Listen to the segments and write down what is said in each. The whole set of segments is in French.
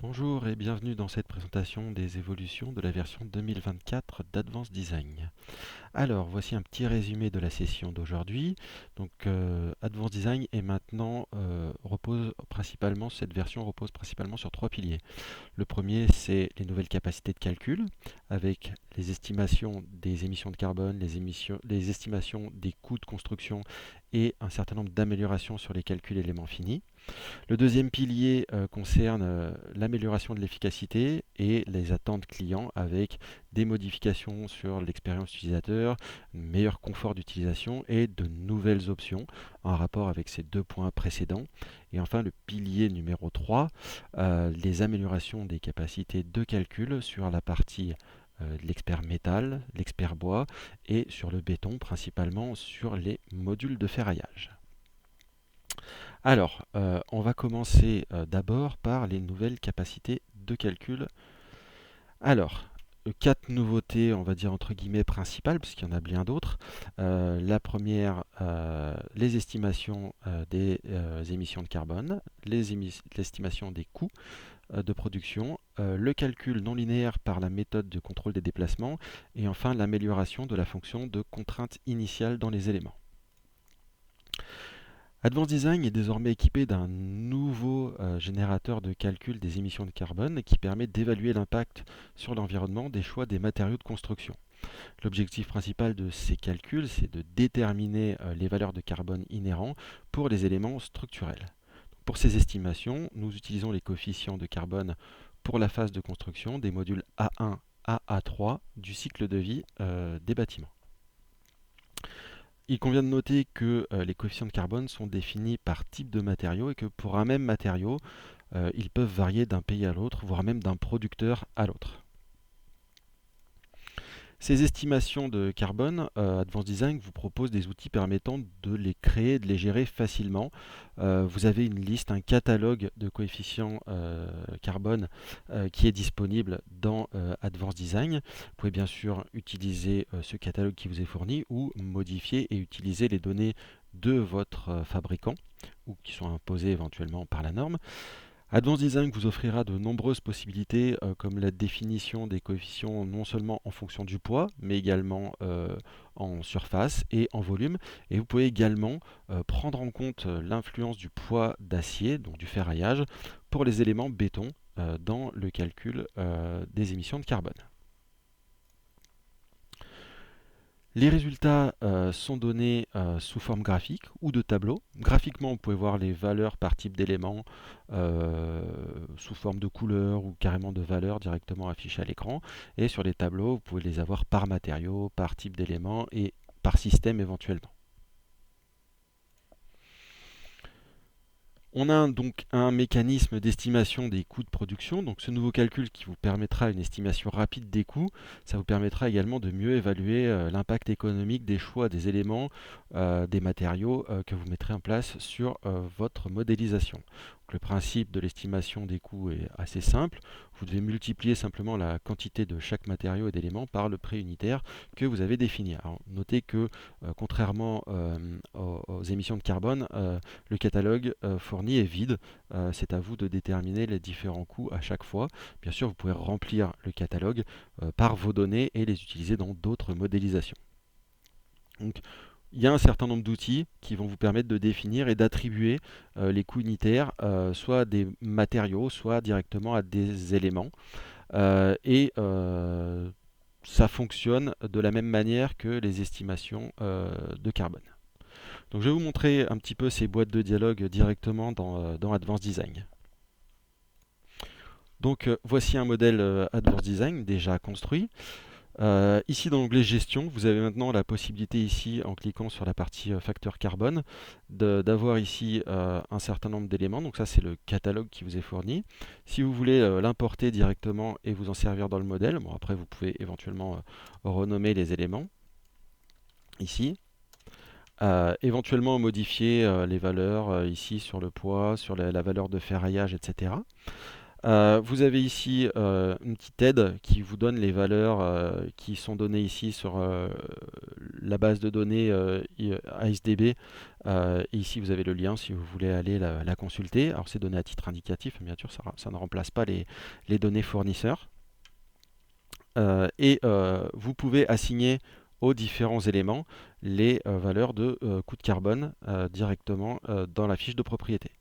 Bonjour et bienvenue dans cette présentation des évolutions de la version 2024 d'Advanced Design. Alors, voici un petit résumé de la session d'aujourd'hui. Donc, Advanced Design est maintenant cette version repose principalement sur trois piliers. Le premier, c'est les nouvelles capacités de calcul, avec les estimations des émissions de carbone, les estimations des coûts de construction et un certain nombre d'améliorations sur les calculs éléments finis. Le deuxième pilier concerne l'amélioration de l'efficacité et les attentes clients avec des modifications sur l'expérience utilisateur, un meilleur confort d'utilisation et de nouvelles options en rapport avec ces deux points précédents. Et enfin, le pilier numéro 3, les améliorations des capacités de calcul sur la partie de l'expert métal, l'expert bois et sur le béton, principalement sur les modules de ferraillage. Alors, on va commencer d'abord par les nouvelles capacités de calcul. Alors, quatre nouveautés, on va dire entre guillemets principales, puisqu'il y en a bien d'autres. La première, les estimations des émissions de carbone, l'estimation des coûts de production, le calcul non linéaire par la méthode de contrôle des déplacements, et enfin l'amélioration de la fonction de contrainte initiale dans les éléments. Advanced Design est désormais équipé d'un nouveau générateur de calcul des émissions de carbone qui permet d'évaluer l'impact sur l'environnement des choix des matériaux de construction. L'objectif principal de ces calculs, c'est de déterminer les valeurs de carbone inhérents pour les éléments structurels. Pour ces estimations, nous utilisons les coefficients de carbone pour la phase de construction des modules A1 à A3 du cycle de vie des bâtiments. Il convient de noter que les coefficients de carbone sont définis par type de matériau et que pour un même matériau, ils peuvent varier d'un pays à l'autre, voire même d'un producteur à l'autre. Ces estimations de carbone, Advanced Design vous propose des outils permettant de les créer et de les gérer facilement. Vous avez une liste, un catalogue de coefficients carbone qui est disponible dans Advanced Design. Vous pouvez bien sûr utiliser ce catalogue qui vous est fourni ou modifier et utiliser les données de votre fabricant ou qui sont imposées éventuellement par la norme. Advanced Design vous offrira de nombreuses possibilités comme la définition des coefficients non seulement en fonction du poids, mais également en surface et en volume. Et vous pouvez également prendre en compte l'influence du poids d'acier, donc du ferraillage, pour les éléments béton dans le calcul des émissions de carbone. Les résultats sont donnés sous forme graphique ou de tableau. Graphiquement, vous pouvez voir les valeurs par type d'éléments sous forme de couleurs ou carrément de valeurs directement affichées à l'écran. Et sur les tableaux, vous pouvez les avoir par matériau, par type d'éléments et par système éventuellement. On a donc un mécanisme d'estimation des coûts de production. Donc ce nouveau calcul qui vous permettra une estimation rapide des coûts, ça vous permettra également de mieux évaluer l'impact économique des choix des éléments, des matériaux que vous mettrez en place sur votre modélisation. Donc, le principe de l'estimation des coûts est assez simple. Vous devez multiplier simplement la quantité de chaque matériau et d'éléments par le prix unitaire que vous avez défini. Alors, notez que contrairement aux émissions de carbone, le catalogue fourni est vide. C'est à vous de déterminer les différents coûts à chaque fois. Bien sûr, vous pouvez remplir le catalogue par vos données et les utiliser dans d'autres modélisations. Donc, il y a un certain nombre d'outils qui vont vous permettre de définir et d'attribuer les coûts unitaires, soit à des matériaux, soit directement à des éléments. Et ça fonctionne de la même manière que les estimations de carbone. Donc je vais vous montrer un petit peu ces boîtes de dialogue directement dans Advanced Design. Donc voici un modèle Advanced Design déjà construit. Ici dans l'onglet gestion, vous avez maintenant la possibilité ici, en cliquant sur la partie facteur carbone, d'avoir ici un certain nombre d'éléments. Donc ça c'est le catalogue qui vous est fourni. Si vous voulez l'importer directement et vous en servir dans le modèle, bon après vous pouvez éventuellement renommer les éléments ici. Éventuellement modifier les valeurs ici sur le poids, sur la valeur de ferraillage, etc. Vous avez ici une petite aide qui vous donne les valeurs qui sont données ici sur la base de données ASDB Et ici, vous avez le lien si vous voulez aller la consulter. Alors, c'est donné à titre indicatif, bien sûr, ça ne remplace pas les données fournisseurs. Vous pouvez assigner aux différents éléments les valeurs de coût de carbone directement dans la fiche de propriété.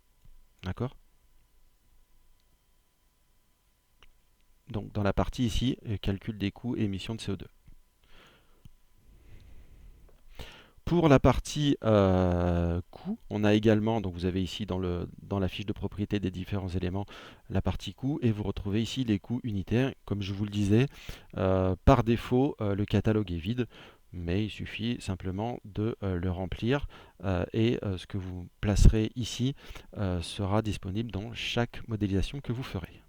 D'accord? Donc dans la partie ici, calcul des coûts et émissions de CO2. Pour la partie coût, on a également, donc vous avez ici dans la fiche de propriété des différents éléments, la partie coût, et vous retrouvez ici les coûts unitaires. Comme je vous le disais, par défaut, le catalogue est vide, mais il suffit simplement de le remplir, et ce que vous placerez ici sera disponible dans chaque modélisation que vous ferez.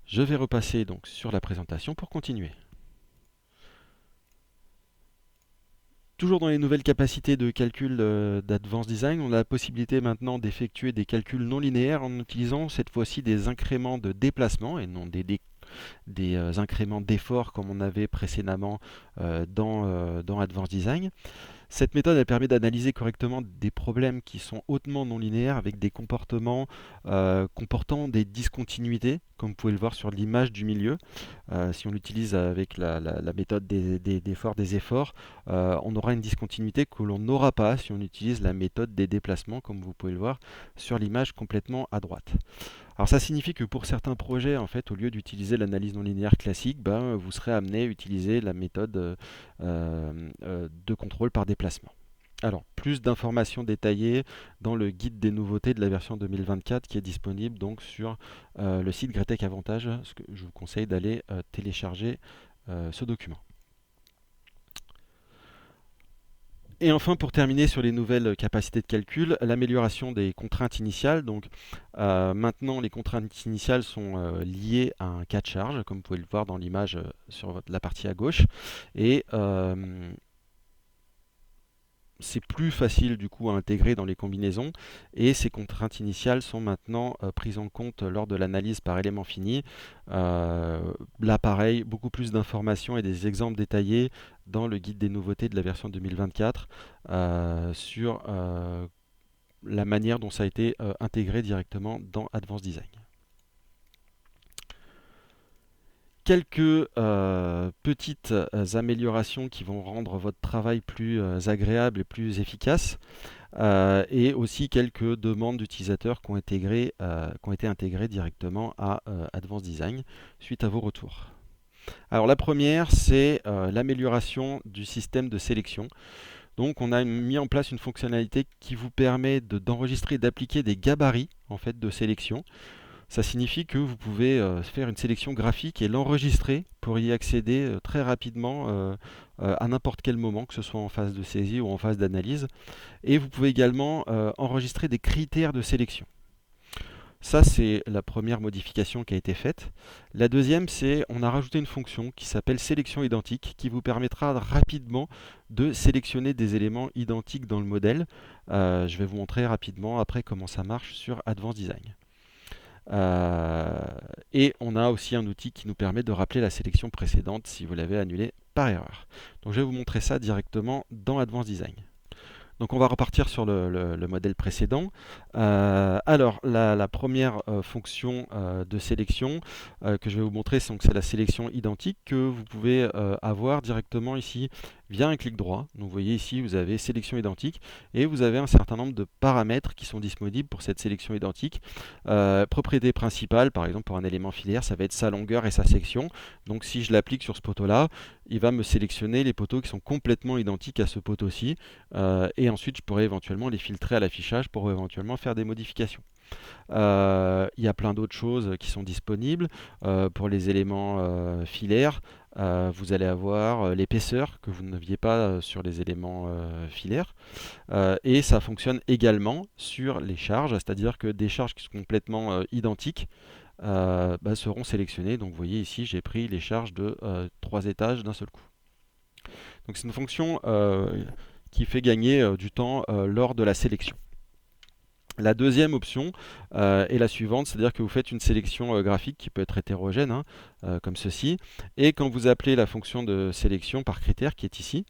Je vais repasser donc sur la présentation pour continuer. Toujours dans les nouvelles capacités de calcul d'Advanced Design, on a la possibilité maintenant d'effectuer des calculs non linéaires en utilisant cette fois-ci des incréments de déplacement et non des incréments d'effort comme on avait précédemment dans Advanced Design. Cette méthode elle permet d'analyser correctement des problèmes qui sont hautement non linéaires avec des comportements comportant des discontinuités, comme vous pouvez le voir sur l'image du milieu. Si on l'utilise avec la méthode d'effort, des efforts, on aura une discontinuité que l'on n'aura pas si on utilise la méthode des déplacements, comme vous pouvez le voir sur l'image complètement à droite. Alors ça signifie que pour certains projets, en fait, au lieu d'utiliser l'analyse non linéaire classique, vous serez amené à utiliser la méthode de contrôle par déplacement. Alors, plus d'informations détaillées dans le guide des nouveautés de la version 2024 qui est disponible donc sur le site Gretec Avantage, ce que je vous conseille d'aller télécharger ce document. Et enfin, pour terminer sur les nouvelles capacités de calcul, l'amélioration des contraintes initiales. Donc, maintenant, les contraintes initiales sont liées à un cas de charge, comme vous pouvez le voir dans l'image sur la partie à gauche. Et c'est plus facile du coup à intégrer dans les combinaisons et ces contraintes initiales sont maintenant prises en compte lors de l'analyse par élément fini. Là pareil, beaucoup plus d'informations et des exemples détaillés dans le guide des nouveautés de la version 2024 sur la manière dont ça a été intégré directement dans Advanced Design. Quelques petites améliorations qui vont rendre votre travail plus agréable et plus efficace, et aussi quelques demandes d'utilisateurs qui ont été intégrées directement à Advanced Design suite à vos retours. Alors la première, c'est l'amélioration du système de sélection. Donc on a mis en place une fonctionnalité qui vous permet d'enregistrer et d'appliquer des gabarits en fait, de sélection. Ça signifie que vous pouvez faire une sélection graphique et l'enregistrer pour y accéder très rapidement à n'importe quel moment, que ce soit en phase de saisie ou en phase d'analyse. Et vous pouvez également enregistrer des critères de sélection. Ça, c'est la première modification qui a été faite. La deuxième, c'est on a rajouté une fonction qui s'appelle sélection identique qui vous permettra rapidement de sélectionner des éléments identiques dans le modèle. Je vais vous montrer rapidement après comment ça marche sur Advanced Design. Et on a aussi un outil qui nous permet de rappeler la sélection précédente si vous l'avez annulée par erreur. Donc je vais vous montrer ça directement dans Advanced Design. Donc on va repartir sur le modèle précédent. Alors la première fonction de sélection que je vais vous montrer, c'est la sélection identique que vous pouvez avoir directement ici via un clic droit. Donc vous voyez ici vous avez sélection identique et vous avez un certain nombre de paramètres qui sont disponibles pour cette sélection identique. Propriété principale, par exemple pour un élément filaire, ça va être sa longueur et sa section. Donc si je l'applique sur ce poteau-là, il va me sélectionner les poteaux qui sont complètement identiques à ce poteau-ci. Et ensuite, je pourrais éventuellement les filtrer à l'affichage pour éventuellement faire des modifications. Il y a plein d'autres choses qui sont disponibles. Pour les éléments filaires, vous allez avoir l'épaisseur que vous n'aviez pas sur les éléments filaires. Et ça fonctionne également sur les charges, c'est-à-dire que des charges qui sont complètement identiques seront sélectionnées. Donc vous voyez ici, j'ai pris les charges de 3 étages d'un seul coup. Donc c'est une fonction qui fait gagner du temps lors de la sélection. La deuxième option est la suivante, c'est-à-dire que vous faites une sélection graphique qui peut être hétérogène, hein, comme ceci, et quand vous appelez la fonction de sélection par critère qui est ici,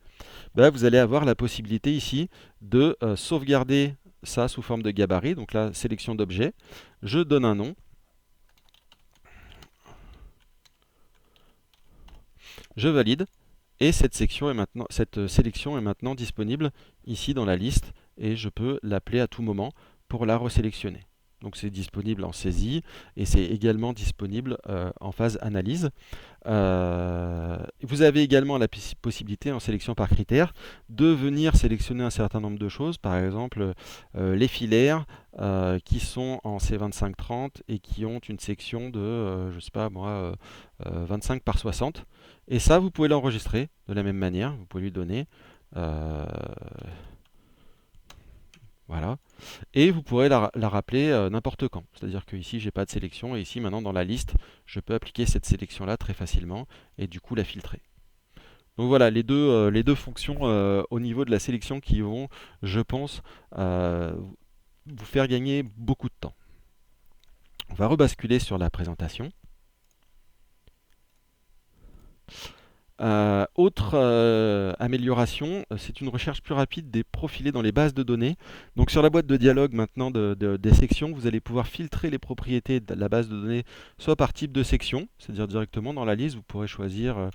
bah, vous allez avoir la possibilité ici de sauvegarder ça sous forme de gabarit, donc la sélection d'objet. Je donne un nom, je valide, et cette sélection est maintenant disponible ici dans la liste, et je peux l'appeler à tout moment pour la resélectionner. Donc c'est disponible en saisie et c'est également disponible en phase analyse. Vous avez également la possibilité en sélection par critère de venir sélectionner un certain nombre de choses, par exemple les filaires qui sont en C2530 et qui ont une section de, je sais pas moi, 25 par 60. Et ça, vous pouvez l'enregistrer de la même manière, vous pouvez lui donner, euh, voilà, et vous pourrez la rappeler n'importe quand. C'est-à-dire que ici, j'ai pas de sélection, et ici, maintenant, dans la liste, je peux appliquer cette sélection-là très facilement, et du coup, la filtrer. Donc voilà, les deux fonctions au niveau de la sélection qui vont, je pense, euh, vous faire gagner beaucoup de temps. On va rebasculer sur la présentation. Autre amélioration, c'est une recherche plus rapide des profilés dans les bases de données. Donc sur la boîte de dialogue maintenant des sections, vous allez pouvoir filtrer les propriétés de la base de données soit par type de section, c'est-à-dire directement dans la liste, vous pourrez choisir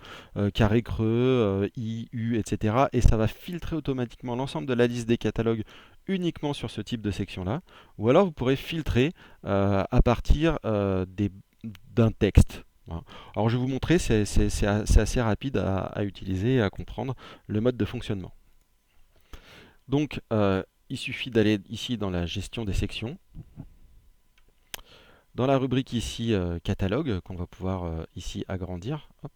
carré creux, I, U, etc. Et ça va filtrer automatiquement l'ensemble de la liste des catalogues uniquement sur ce type de section-là. Ou alors vous pourrez filtrer à partir d'un texte. Voilà. Alors je vais vous montrer, c'est assez rapide à utiliser et à comprendre le mode de fonctionnement. Donc il suffit d'aller ici dans la gestion des sections, dans la rubrique ici catalogue qu'on va pouvoir ici agrandir. Hop,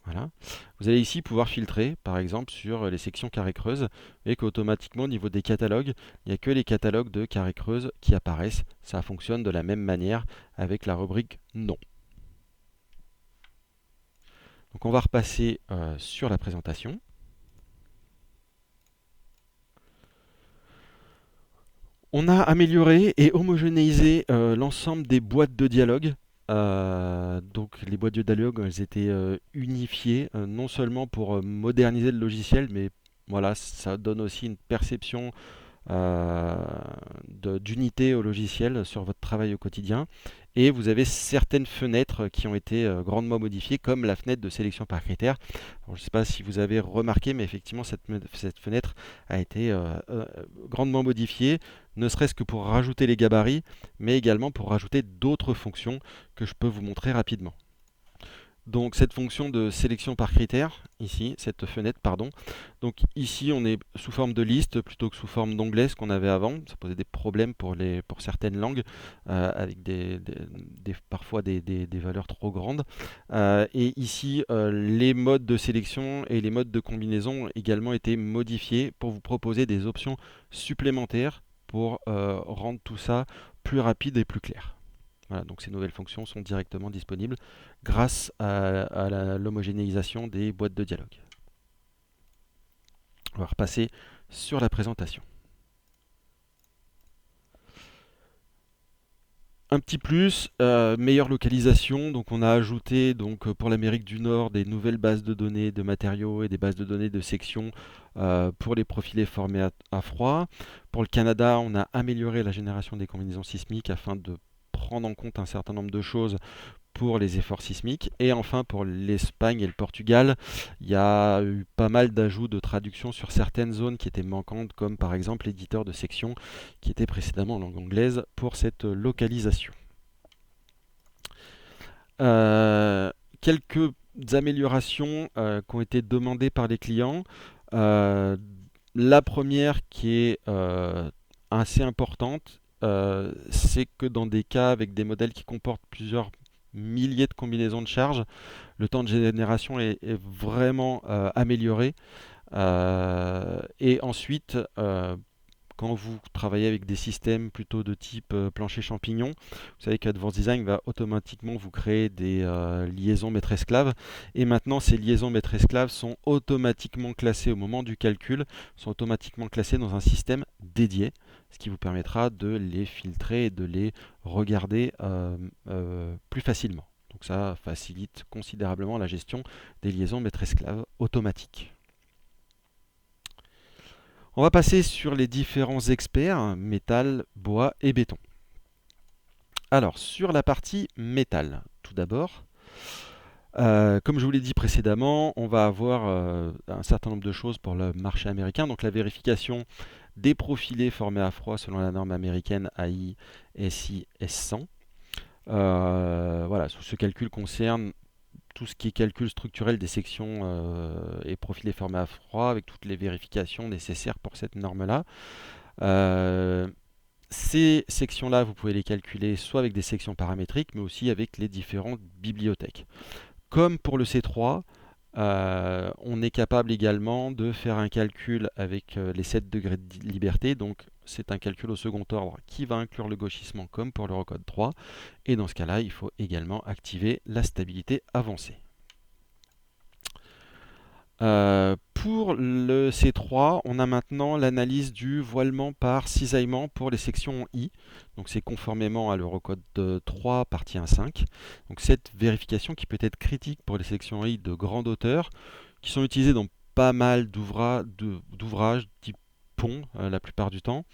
voilà. Vous allez ici pouvoir filtrer par exemple sur les sections carré creuse et qu'automatiquement au niveau des catalogues, il n'y a que les catalogues de carré creuse qui apparaissent. Ça fonctionne de la même manière avec la rubrique nom. Donc on va repasser sur la présentation. On a amélioré et homogénéisé l'ensemble des boîtes de dialogue. Donc les boîtes de dialogue, elles étaient unifiées, non seulement pour moderniser le logiciel, mais voilà, ça donne aussi une perception euh, d'unité au logiciel sur votre travail au quotidien. Et vous avez certaines fenêtres qui ont été grandement modifiées, comme la fenêtre de sélection par critère. Alors, je ne sais pas si vous avez remarqué, mais effectivement, cette fenêtre a été grandement modifiée, ne serait-ce que pour rajouter les gabarits, mais également pour rajouter d'autres fonctions que je peux vous montrer rapidement. Donc cette fonction de sélection par critère, ici, cette fenêtre, pardon. Donc ici, on est sous forme de liste plutôt que sous forme d'onglet, ce qu'on avait avant. Ça posait des problèmes pour certaines langues, avec parfois des valeurs trop grandes. Et ici, les modes de sélection et les modes de combinaison ont également été modifiés pour vous proposer des options supplémentaires pour rendre tout ça plus rapide et plus clair. Voilà, donc ces nouvelles fonctions sont directement disponibles grâce à l'homogénéisation des boîtes de dialogue. On va repasser sur la présentation. Un petit plus, meilleure localisation. Donc on a ajouté pour l'Amérique du Nord des nouvelles bases de données de matériaux et des bases de données de sections pour les profilés formés à froid. Pour le Canada, on a amélioré la génération des combinaisons sismiques afin de prendre en compte un certain nombre de choses pour les efforts sismiques. Et enfin, pour l'Espagne et le Portugal, il y a eu pas mal d'ajouts de traduction sur certaines zones qui étaient manquantes, comme par exemple l'éditeur de section qui était précédemment en langue anglaise pour cette localisation. Quelques améliorations qui ont été demandées par les clients. La première qui est assez importante, c'est que dans des cas avec des modèles qui comportent plusieurs milliers de combinaisons de charges, le temps de génération est vraiment amélioré. Et ensuite, quand vous travaillez avec des systèmes plutôt de type plancher champignon, vous savez qu'Advanced Design va automatiquement vous créer des liaisons maître-esclave. Et maintenant, ces liaisons maître-esclave sont automatiquement classées au moment du calcul, sont automatiquement classées dans un système dédié. ce qui vous permettra de les filtrer et de les regarder plus facilement. Donc ça facilite considérablement la gestion des liaisons maître-esclave automatiques. On va passer sur les différents experts, métal, bois et béton. Alors, sur la partie métal, tout d'abord, comme je vous l'ai dit précédemment, on va avoir un certain nombre de choses pour le marché américain. Donc la vérification des profilés formés à froid selon la norme américaine AI SI S100. Voilà, ce calcul concerne tout ce qui est calcul structurel des sections et profilés formés à froid avec toutes les vérifications nécessaires pour cette norme-là. Ces sections-là, vous pouvez les calculer soit avec des sections paramétriques, mais aussi avec les différentes bibliothèques. Comme pour le C3, on est capable également de faire un calcul avec les 7 degrés de liberté. Donc c'est un calcul au second ordre qui va inclure le gauchissement comme pour l'Eurocode 3. Et dans ce cas-là, il faut également activer la stabilité avancée. Pour le C3, on a maintenant l'analyse du voilement par cisaillement pour les sections I. Donc c'est conformément à l'Eurocode 3, partie 1.5. Donc cette vérification qui peut être critique pour les sections I de grande hauteur, qui sont utilisées dans pas mal d'ouvrages type pont la plupart du temps.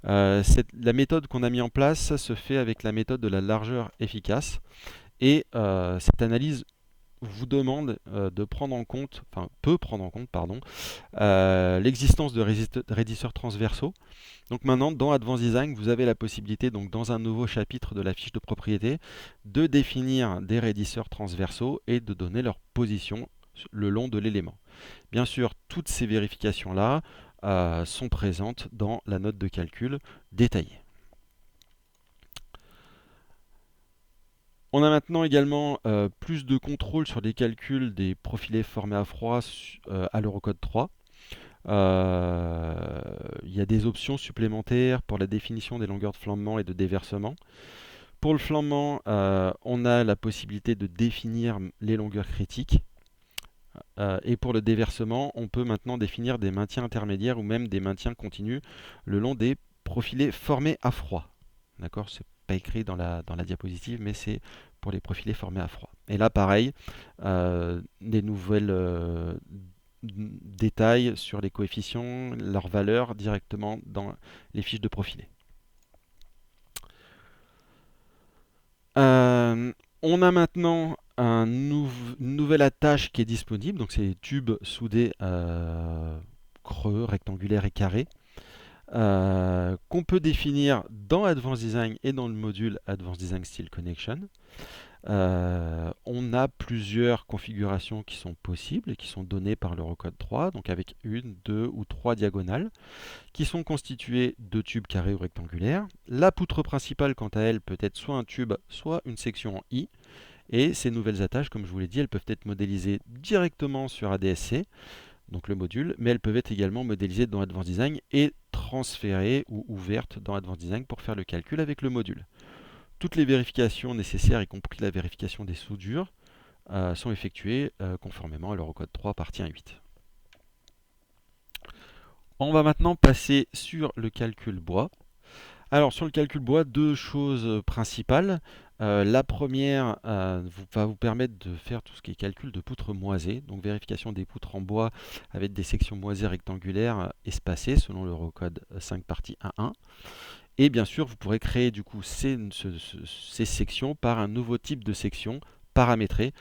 La méthode qu'on a mis en place se fait avec la méthode de la largeur efficace. Et cette analyse vous demande de prendre en compte, enfin peut prendre en compte, pardon, l'existence de raidisseurs transversaux. Donc maintenant, dans Advanced Design, vous avez la possibilité, donc dans un nouveau chapitre de la fiche de propriété, de définir des raidisseurs transversaux et de donner leur position le long de l'élément. Bien sûr, toutes ces vérifications-là sont présentes dans la note de calcul détaillée. On a maintenant également plus de contrôle sur les calculs des profilés formés à froid à l'Eurocode 3. Il y a des options supplémentaires pour la définition des longueurs de flambement et de déversement. Pour le flambement, on a la possibilité de définir les longueurs critiques. Et pour le déversement, on peut maintenant définir des maintiens intermédiaires ou même des maintiens continus le long des profilés formés à froid. D'accord ? C'est pas écrit dans la diapositive, mais c'est pour les profilés formés à froid. Et là, pareil, des nouvelles détails sur les coefficients, leurs valeurs directement dans les fiches de profilés. On a maintenant une nouvelle attache qui est disponible, donc c'est les tubes soudés creux, rectangulaires et carrés, qu'on peut définir dans Advanced Design et dans le module Advanced Design Steel Connection. On a plusieurs configurations qui sont possibles et qui sont données par l'Eurocode 3, donc avec une, deux ou trois diagonales, qui sont constituées de tubes carrés ou rectangulaires. La poutre principale, quant à elle, peut être soit un tube, soit une section en I. Et ces nouvelles attaches, comme je vous l'ai dit, elles peuvent être modélisées directement sur ADSC, donc le module, mais elles peuvent être également modélisées dans Advanced Design et transférées ou ouvertes dans Advanced Design pour faire le calcul avec le module. Toutes les vérifications nécessaires, y compris la vérification des soudures, sont effectuées conformément à l'Eurocode 3, partie 1.8. On va maintenant passer sur le calcul bois. Alors sur le calcul bois, deux choses principales. La première va vous permettre de faire tout ce qui est calcul de poutres moisées, donc vérification des poutres en bois avec des sections moisées rectangulaires espacées selon l'Eurocode 5 partie 1.1. Et bien sûr, vous pourrez créer du coup ces sections par un nouveau type de section paramétrée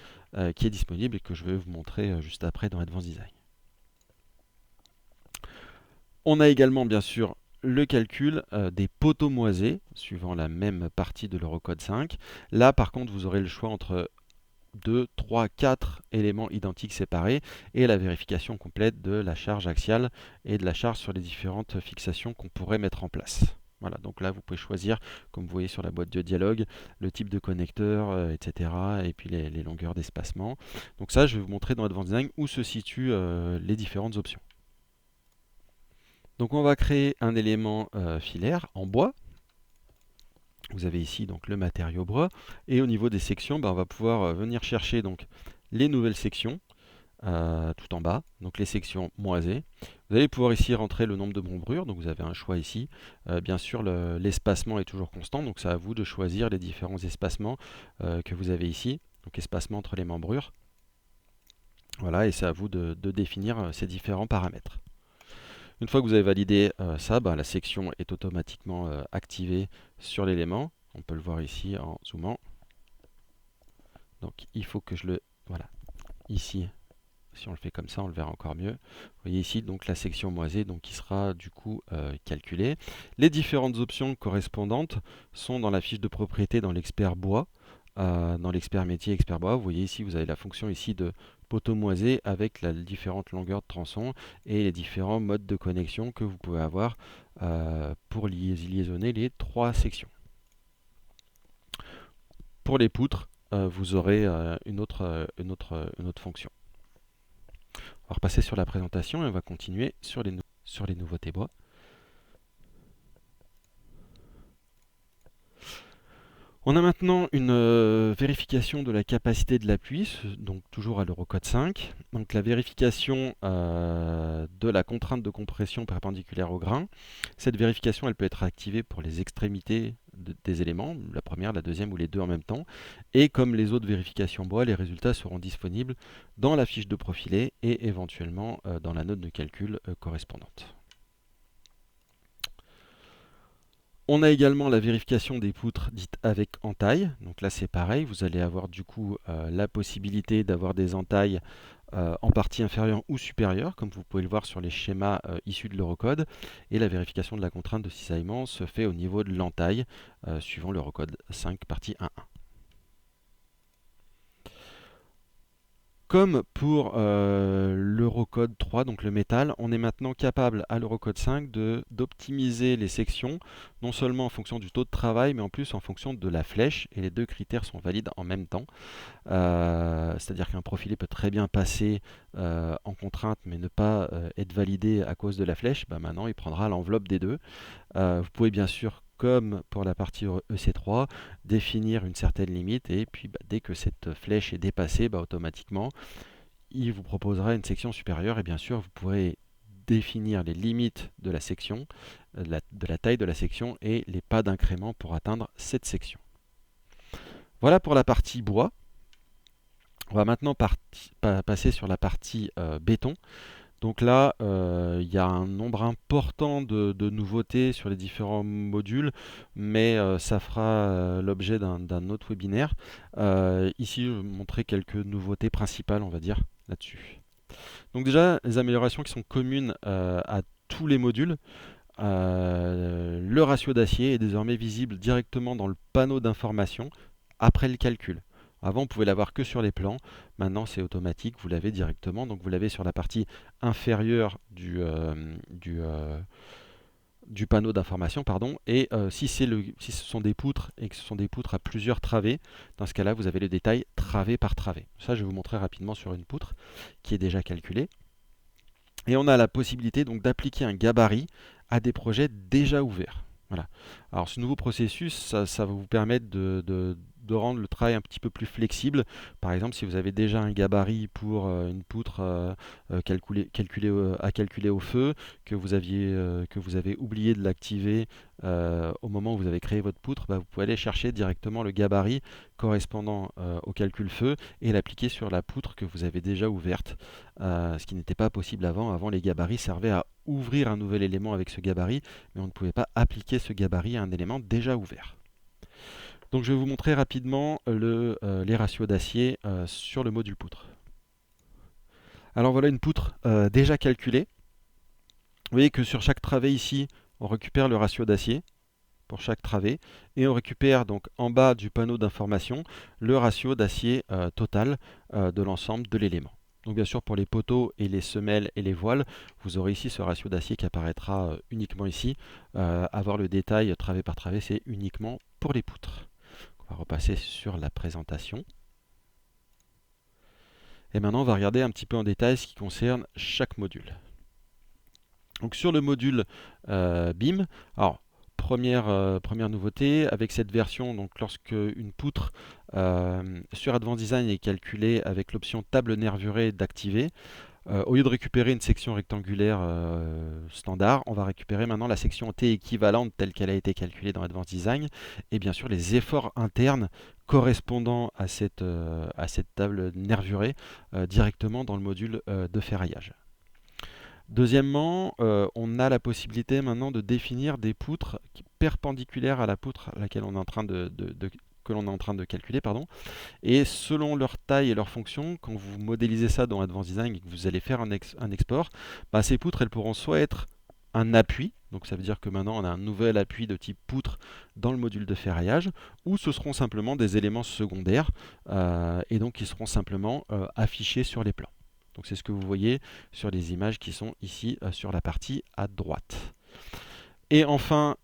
qui est disponible et que je vais vous montrer juste après dans Advanced Design. On a également bien sûr le calcul des poteaux moisés, suivant la même partie de l'Eurocode 5. Là, par contre, vous aurez le choix entre 2, 3, 4 éléments identiques séparés et la vérification complète de la charge axiale et de la charge sur les différentes fixations qu'on pourrait mettre en place. Voilà, donc là, vous pouvez choisir, comme vous voyez sur la boîte de dialogue, le type de connecteur, etc. et puis les longueurs d'espacement. Donc ça, je vais vous montrer dans Advanced Design où se situent les différentes options. Donc on va créer un élément filaire en bois. Vous avez ici donc le matériau bois. Et au niveau des sections, on va pouvoir venir chercher donc les nouvelles sections tout en bas, donc les sections moisées. Vous allez pouvoir ici rentrer le nombre de membrures, donc vous avez un choix ici. Bien sûr, l'espacement est toujours constant, donc c'est à vous de choisir les différents espacements que vous avez ici, donc espacement entre les membrures. Voilà, et c'est à vous de définir ces différents paramètres. Une fois que vous avez validé ça, la section est automatiquement activée sur l'élément. On peut le voir ici en zoomant. Donc il faut que je le... Voilà, ici, si on le fait comme ça, on le verra encore mieux. Vous voyez ici donc la section moisée donc, qui sera du coup calculée. Les différentes options correspondantes sont dans la fiche de propriété dans l'expert bois. Dans l'expert métier, expert bois, vous voyez ici, vous avez la fonction ici de poteau moisé avec la différentes longueurs de tronçon et les différents modes de connexion que vous pouvez avoir pour liaisonner les trois sections. Pour les poutres, vous aurez une autre fonction. On va repasser sur la présentation et on va continuer sur les nouveautés bois. On a maintenant une vérification de la capacité de l'appui, donc toujours à l'Eurocode 5. Donc la vérification de la contrainte de compression perpendiculaire au grain. Cette vérification, elle peut être activée pour les extrémités des éléments, la première, la deuxième ou les deux en même temps. Et comme les autres vérifications bois, les résultats seront disponibles dans la fiche de profilé et éventuellement dans la note de calcul correspondante. On a également la vérification des poutres dites avec entaille. Donc là c'est pareil, vous allez avoir du coup la possibilité d'avoir des entailles en partie inférieure ou supérieure, comme vous pouvez le voir sur les schémas issus de l'Eurocode. Et la vérification de la contrainte de cisaillement se fait au niveau de l'entaille, suivant l'Eurocode 5 partie 1.1. Comme pour l'Eurocode 3, donc le métal, on est maintenant capable à l'Eurocode 5 d'optimiser les sections, non seulement en fonction du taux de travail, mais en plus en fonction de la flèche, et les deux critères sont valides en même temps. C'est-à-dire qu'un profilé peut très bien passer en contrainte, mais ne pas être validé à cause de la flèche. Maintenant, il prendra l'enveloppe des deux. Vous pouvez bien sûr, comme pour la partie EC3, définir une certaine limite et puis dès que cette flèche est dépassée, automatiquement, il vous proposera une section supérieure et bien sûr, vous pourrez définir les limites de la section, de la taille de la section et les pas d'incrément pour atteindre cette section. Voilà pour la partie bois. On va maintenant passer sur la partie béton. Donc là, il y a un nombre important de nouveautés sur les différents modules, mais ça fera l'objet d'un autre webinaire. Ici, je vais vous montrer quelques nouveautés principales, on va dire, là-dessus. Donc déjà, les améliorations qui sont communes à tous les modules. Le ratio d'acier est désormais visible directement dans le panneau d'information après le calcul. Avant, on pouvait l'avoir que sur les plans. Maintenant, c'est automatique, vous l'avez directement. Donc, vous l'avez sur la partie inférieure du panneau d'information. Et si ce sont des poutres et que ce sont des poutres à plusieurs travées, dans ce cas-là, vous avez le détail travée par travée. Ça, je vais vous montrer rapidement sur une poutre qui est déjà calculée. Et on a la possibilité donc d'appliquer un gabarit à des projets déjà ouverts. Voilà. Alors ce nouveau processus, ça va vous permettre de rendre le travail un petit peu plus flexible. Par exemple, si vous avez déjà un gabarit pour une poutre à calculer au feu, que vous avez oublié de l'activer au moment où vous avez créé votre poutre, vous pouvez aller chercher directement le gabarit correspondant au calcul feu et l'appliquer sur la poutre que vous avez déjà ouverte, ce qui n'était pas possible avant. Avant, les gabarits servaient à ouvrir un nouvel élément avec ce gabarit, mais on ne pouvait pas appliquer ce gabarit à un élément déjà ouvert. Donc je vais vous montrer rapidement les ratios d'acier sur le module poutre. Alors voilà une poutre déjà calculée. Vous voyez que sur chaque travée ici, on récupère le ratio d'acier pour chaque travée et on récupère donc en bas du panneau d'information le ratio d'acier total de l'ensemble de l'élément. Donc bien sûr pour les poteaux et les semelles et les voiles, vous aurez ici ce ratio d'acier qui apparaîtra uniquement ici. Avoir le détail travée par travée, c'est uniquement pour les poutres. On va repasser sur la présentation. Et maintenant, on va regarder un petit peu en détail ce qui concerne chaque module. Donc sur le module BIM, alors première nouveauté, avec cette version, donc lorsque une poutre sur Advanced Design est calculée avec l'option table nervurée d'activer, au lieu de récupérer une section rectangulaire standard, on va récupérer maintenant la section T équivalente telle qu'elle a été calculée dans Advanced Design, et bien sûr les efforts internes correspondant à cette table nervurée directement dans le module de ferraillage. Deuxièmement, on a la possibilité maintenant de définir des poutres perpendiculaires à la poutre à laquelle on est en train que l'on est en train de calculer, pardon. Et selon leur taille et leur fonction, quand vous modélisez ça dans Advanced Design et que vous allez faire un export, bah, ces poutres, elles pourront soit être un appui, donc ça veut dire que maintenant on a un nouvel appui de type poutre dans le module de ferraillage, ou ce seront simplement des éléments secondaires, et donc qui seront simplement affichés sur les plans. Donc c'est ce que vous voyez sur les images qui sont ici sur la partie à droite. Et enfin,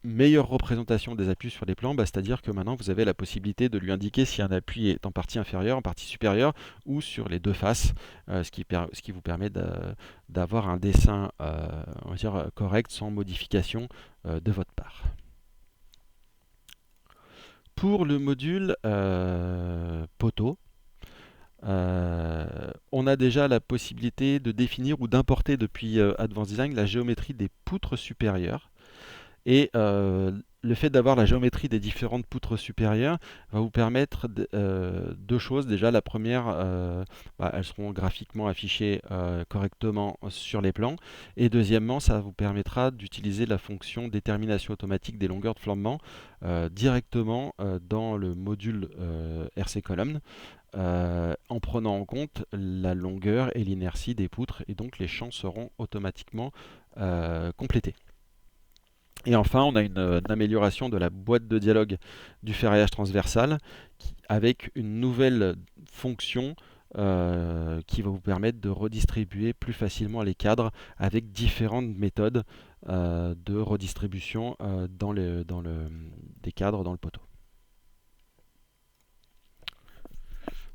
meilleure représentation des appuis sur les plans, bah, c'est-à-dire que maintenant vous avez la possibilité de lui indiquer si un appui est en partie inférieure, en partie supérieure ou sur les deux faces, ce qui vous permet d'avoir un dessin on va dire, correct sans modification de votre part. Pour le module poteau, on a déjà la possibilité de définir ou d'importer depuis Advanced Design la géométrie des poutres supérieures. Et le fait d'avoir la géométrie des différentes poutres supérieures va vous permettre deux choses. Déjà, la première, elles seront graphiquement affichées correctement sur les plans. Et deuxièmement, ça vous permettra d'utiliser la fonction détermination automatique des longueurs de flambement directement dans le module RC Column. En prenant en compte la longueur et l'inertie des poutres, et donc les champs seront automatiquement complétés. Et enfin, on a une amélioration de la boîte de dialogue du ferraillage transversal avec une nouvelle fonction qui va vous permettre de redistribuer plus facilement les cadres avec différentes méthodes de redistribution des cadres dans le poteau.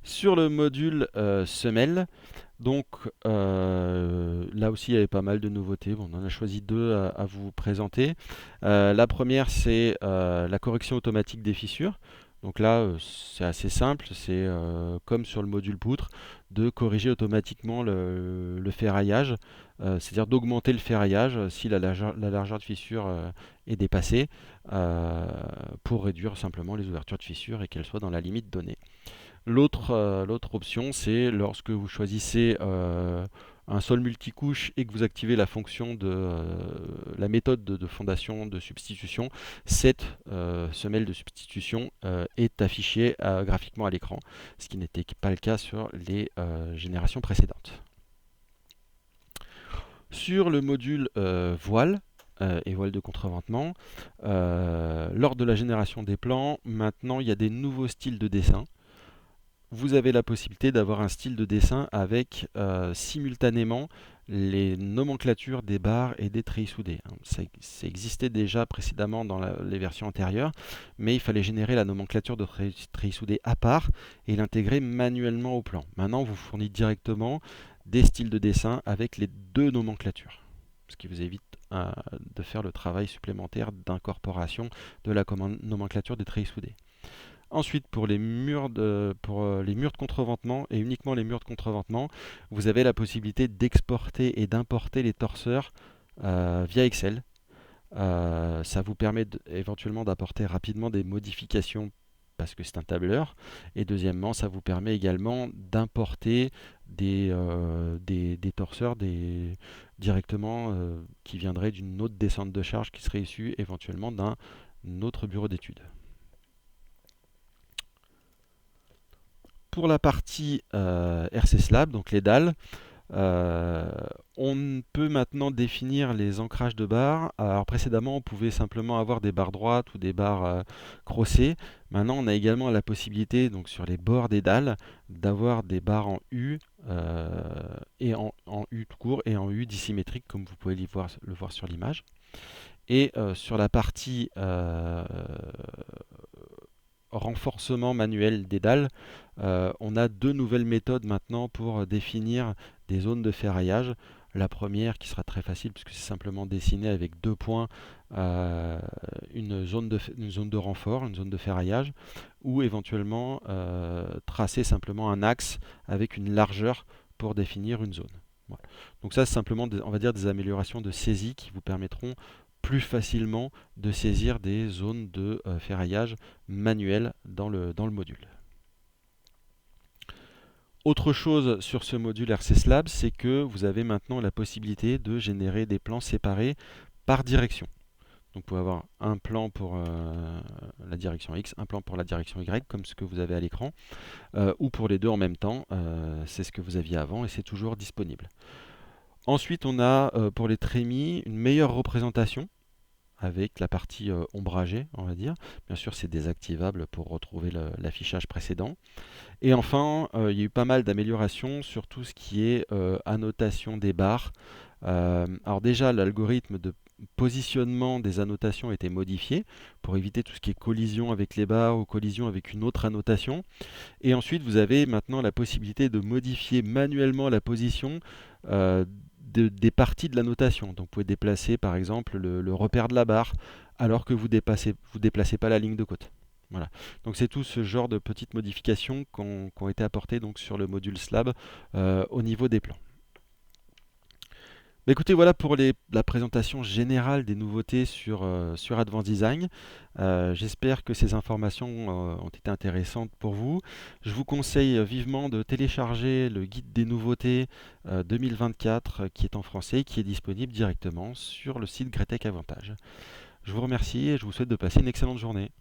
Sur le module semelle, donc là aussi il y avait pas mal de nouveautés. Bon, on en a choisi deux à vous présenter. La première, c'est la correction automatique des fissures. Donc là, c'est assez simple, c'est comme sur le module poutre, de corriger automatiquement le ferraillage, c'est-à-dire d'augmenter le ferraillage si la largeur de fissure est dépassée, pour réduire simplement les ouvertures de fissures et qu'elles soient dans la limite donnée. L'autre option, c'est lorsque vous choisissez un sol multicouche et que vous activez la fonction de la méthode de fondation de substitution, cette semelle de substitution est affichée graphiquement à l'écran, ce qui n'était pas le cas sur les générations précédentes. Sur le module voile et voile de contreventement, lors de la génération des plans, maintenant il y a des nouveaux styles de dessin. Vous avez la possibilité d'avoir un style de dessin avec simultanément les nomenclatures des barres et des treillis soudés. Ça existait déjà précédemment dans les versions antérieures, mais il fallait générer la nomenclature de treillis soudés à part et l'intégrer manuellement au plan. Maintenant, on vous fournit directement des styles de dessin avec les deux nomenclatures, ce qui vous évite de faire le travail supplémentaire d'incorporation de la nomenclature des treillis soudés. Ensuite, pour les murs de contreventement, et uniquement les murs de contreventement, vous avez la possibilité d'exporter et d'importer les torseurs via Excel. Ça vous permet éventuellement d'apporter rapidement des modifications parce que c'est un tableur. Et deuxièmement, ça vous permet également d'importer des torseurs directement qui viendraient d'une autre descente de charge qui serait issue éventuellement d'un autre bureau d'études. Pour la partie RC Slab, donc les dalles, on peut maintenant définir les ancrages de barres. Alors précédemment, on pouvait simplement avoir des barres droites ou des barres crossées. Maintenant, on a également la possibilité, donc sur les bords des dalles, d'avoir des barres en U et en U tout court et en U dissymétrique, comme vous pouvez le voir sur l'image. Et sur la partie renforcement manuel des dalles, on a deux nouvelles méthodes maintenant pour définir des zones de ferraillage. La première qui sera très facile puisque c'est simplement dessiner avec 2 points une zone de renfort, une zone de ferraillage, ou éventuellement tracer simplement un axe avec une largeur pour définir une zone. Voilà. Donc ça, c'est simplement, on va dire, des améliorations de saisie qui vous permettront plus facilement de saisir des zones de ferraillage manuel dans le module. Autre chose sur ce module RC Slab, c'est que vous avez maintenant la possibilité de générer des plans séparés par direction. Donc vous pouvez avoir un plan pour la direction X, un plan pour la direction Y, comme ce que vous avez à l'écran, ou pour les deux en même temps. C'est ce que vous aviez avant et c'est toujours disponible. Ensuite, on a pour les trémies une meilleure représentation avec la partie ombragée, on va dire. Bien sûr, c'est désactivable pour retrouver l'affichage précédent. Et enfin, il y a eu pas mal d'améliorations sur tout ce qui est annotation des barres. Alors déjà, l'algorithme de positionnement des annotations a été modifié pour éviter tout ce qui est collision avec les barres ou collision avec une autre annotation. Et ensuite, vous avez maintenant la possibilité de modifier manuellement la position des parties de la notation. Donc vous pouvez déplacer par exemple le repère de la barre alors que vous déplacez pas la ligne de côte. Voilà. Donc c'est tout ce genre de petites modifications qui ont été apportées donc, sur le module Slab au niveau des plans. Bah, écoutez, voilà pour la présentation générale des nouveautés sur Advanced Design. J'espère que ces informations ont été intéressantes pour vous. Je vous conseille vivement de télécharger le guide des nouveautés 2024 qui est en français et qui est disponible directement sur le site Gretec Avantage. Je vous remercie et je vous souhaite de passer une excellente journée.